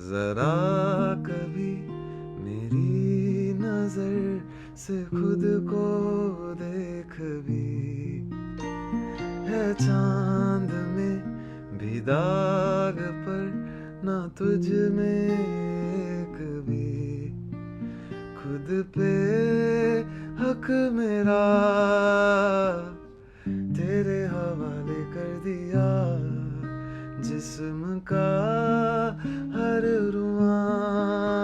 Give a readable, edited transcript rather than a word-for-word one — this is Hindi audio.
जरा कभी मेरी नजर से खुद को देख भी, है चांद में भी दाग पर ना तुझ में एक भी। खुद पे हक मेरा तेरे हवाले कर दिया, जिस्म का हर रुआं